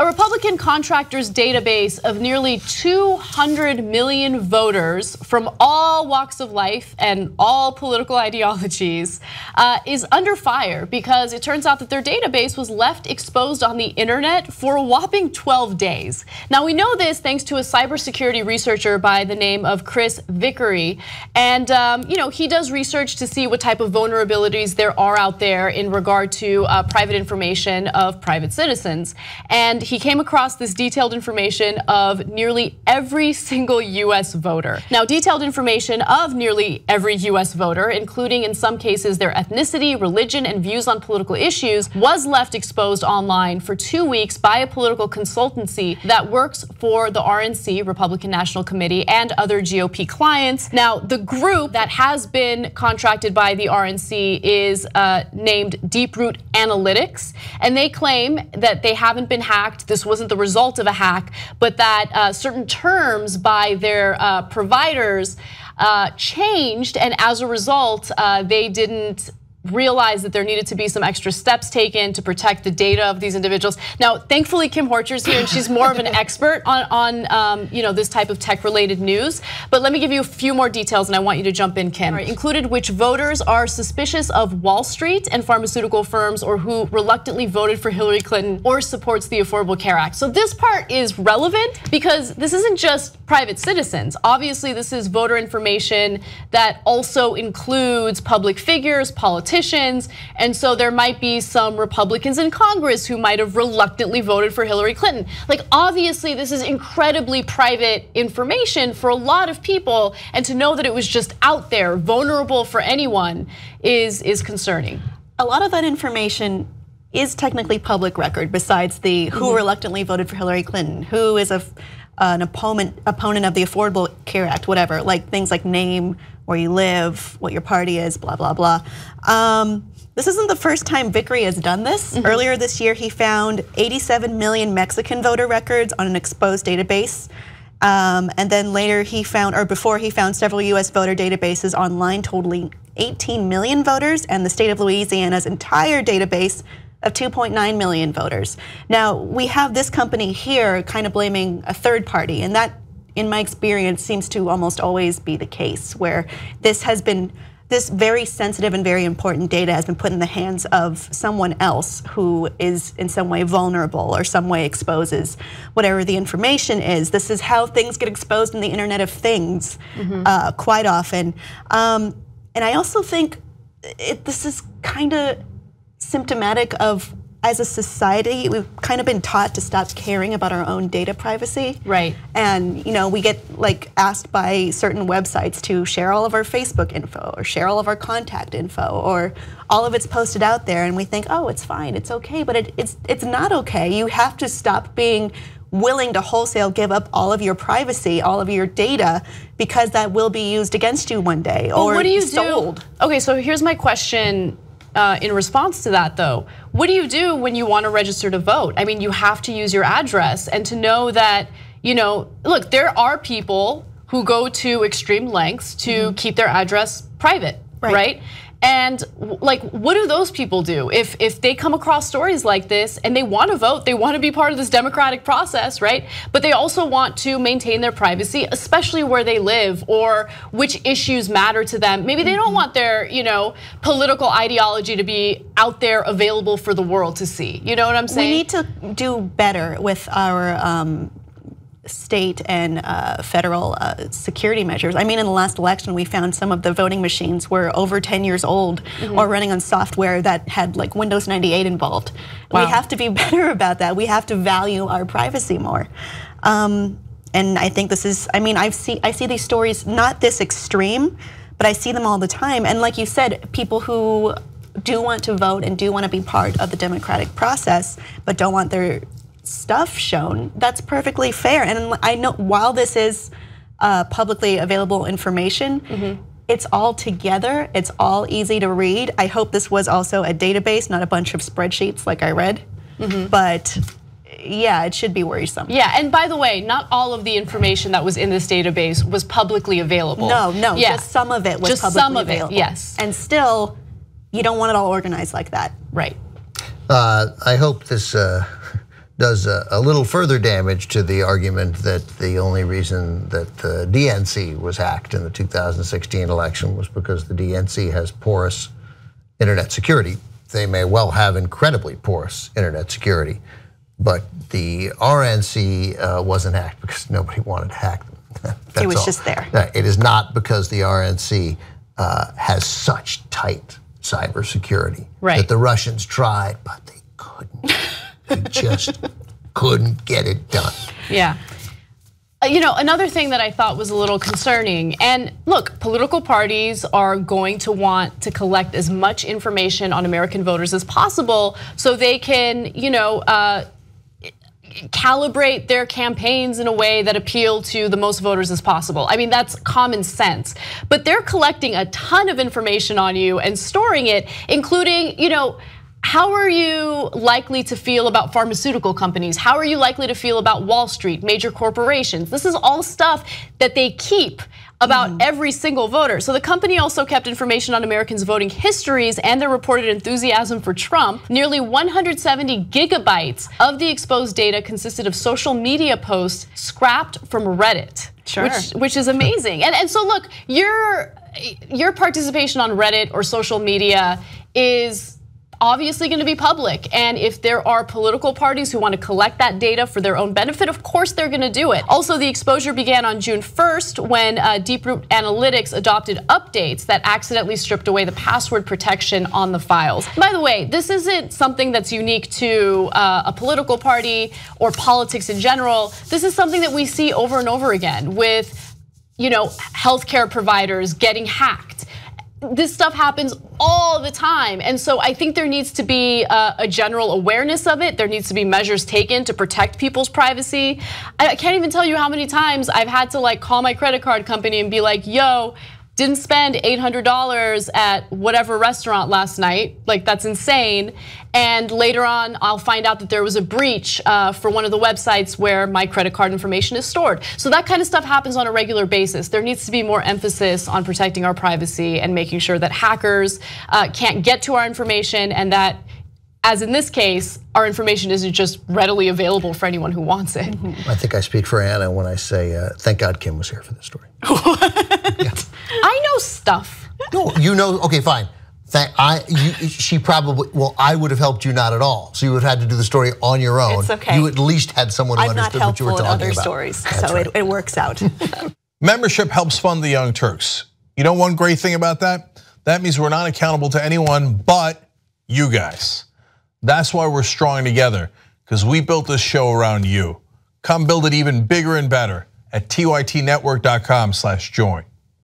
A Republican contractor's database of nearly 200 million voters from all walks of life and all political ideologies is under fire because it turns out that their database was left exposed on the internet for a whopping 12 days. Now we know this thanks to a cybersecurity researcher by the name of Chris Vickery, and he does research to see what type of vulnerabilities there are out there in regard to private information of private citizens. And he came across this detailed information of nearly every single US voter. Now, detailed information of nearly every US voter, including in some cases their ethnicity, religion, and views on political issues, was left exposed online for 2 weeks by a political consultancy that works for the RNC, Republican National Committee, and other GOP clients. Now, the group that has been contracted by the RNC is named Deeproot Analytics, and they claim that they haven't been hacked. This wasn't the result of a hack, but that certain terms by their providers changed, and as a result, they didn't realized that there needed to be some extra steps taken to protect the data of these individuals. Now, thankfully, Kim Horcher's here, and she's more of an expert on this type of tech-related news. But let me give you a few more details, and I want you to jump in, Kim. Right. Included which voters are suspicious of Wall Street and pharmaceutical firms, or who reluctantly voted for Hillary Clinton or supports the Affordable Care Act. So this part is relevant because this isn't just private citizens. Obviously, this is voter information that also includes public figures, politicians, and so there might be some Republicans in Congress who might have reluctantly voted for Hillary Clinton. Like, obviously, this is incredibly private information for a lot of people, and to know that it was just out there, vulnerable for anyone, is concerning. A lot of that information is technically public record, besides the who reluctantly voted for Hillary Clinton, who is an opponent of the Affordable Care Act, whatever, like things like name, where you live, what your party is, blah, blah, blah. This isn't the first time Vickery has done this. Earlier this year, he found 87 million Mexican voter records on an exposed database. And then later he found, or before he found several US voter databases online totaling 18 million voters, and the state of Louisiana's entire database of 2.9 million voters. Now, we have this company here kind of blaming a third party, and that, in my experience, seems to almost always be the case, where this very sensitive and very important data has been put in the hands of someone else who is in some way vulnerable or some way exposes whatever the information is. This is how things get exposed in the Internet of Things quite often. And I also think this is kind of symptomatic of, as a society, we've kind of been taught to stop caring about our own data privacy. Right. And we get asked by certain websites to share all of our Facebook info, or share all of our contact info, or all of it's posted out there, and we think, oh, it's fine, it's okay, but it's not okay. You have to stop being willing to wholesale give up all of your privacy, all of your data, because that will be used against you one day, or what do you sold. Do? Okay, so here's my question. In response to that, though, what do you do when you want to register to vote? I mean, you have to use your address, and to know that, look, there are people who go to extreme lengths to keep their address private, right? And what do those people do if they come across stories like this and they want to vote, they want to be part of this democratic process, right? But they also want to maintain their privacy, especially where they live or which issues matter to them. Maybe they don't want their, political ideology to be out there available for the world to see. You know what I'm saying? We need to do better with our state and federal security measures. I mean, in the last election, we found some of the voting machines were over 10 years old or running on software that had Windows 98 involved. Wow. We have to be better about that. We have to value our privacy more. And I think this is, I see these stories, not this extreme, but I see them all the time. And like you said, people who do want to vote and do want to be part of the democratic process, but don't want their stuff shown, that's perfectly fair. And I know while this is publicly available information, it's all together, it's all easy to read. I hope this was also a database, not a bunch of spreadsheets like I read. But yeah, it should be worrisome. Yeah, and by the way, not all of the information that was in this database was publicly available. No, just some of it was just publicly some of available. It, yes. And still, you don't want it all organized like that. Right. I hope this does a little further damage to the argument that the only reason that the DNC was hacked in the 2016 election was because the DNC has porous internet security. They may well have incredibly porous internet security, but the RNC wasn't hacked because nobody wanted to hack them. It was just there. It is not because the RNC has such tight cybersecurity that the Russians tried, but they couldn't. They just couldn't get it done. Yeah. Another thing that I thought was a little concerning, and look, political parties are going to want to collect as much information on American voters as possible so they can, calibrate their campaigns in a way that appeal to the most voters as possible. I mean, that's common sense. But they're collecting a ton of information on you and storing it, including, how are you likely to feel about pharmaceutical companies? How are you likely to feel about Wall Street, major corporations? This is all stuff that they keep about every single voter. So the company also kept information on Americans' voting histories and their reported enthusiasm for Trump. Nearly 170 gigabytes of the exposed data consisted of social media posts scrapped from Reddit, which is amazing. And so look, your participation on Reddit or social media is obviously going to be public. And if there are political parties who want to collect that data for their own benefit, of course they're going to do it. Also, the exposure began on June 1st when Deeproot Analytics adopted updates that accidentally stripped away the password protection on the files. By the way, this isn't something that's unique to a political party or politics in general. This is something that we see over and over again with, healthcare providers getting hacked. This stuff happens all the time. And so I think there needs to be a general awareness of it. There needs to be measures taken to protect people's privacy. I can't even tell you how many times I've had to call my credit card company and be like, yo, didn't spend $800 at whatever restaurant last night. That's insane. And later on, I'll find out that there was a breach for one of the websites where my credit card information is stored. So that kind of stuff happens on a regular basis. There needs to be more emphasis on protecting our privacy and making sure that hackers can't get to our information, and that, as in this case, our information isn't just readily available for anyone who wants it. I think I speak for Anna when I say, thank God Kim was here for this story. Yeah. I know stuff. No, okay, fine. She probably, I would have helped you not at all. So you would have had to do the story on your own. It's okay. You at least had someone who understood what you were talking about. I'm not helpful in other stories, so right. it works out. Membership helps fund the Young Turks. You know one great thing about that? That means we're not accountable to anyone but you guys. That's why we're strong together, because we built this show around you. Come build it even bigger and better at tytnetwork.com/join.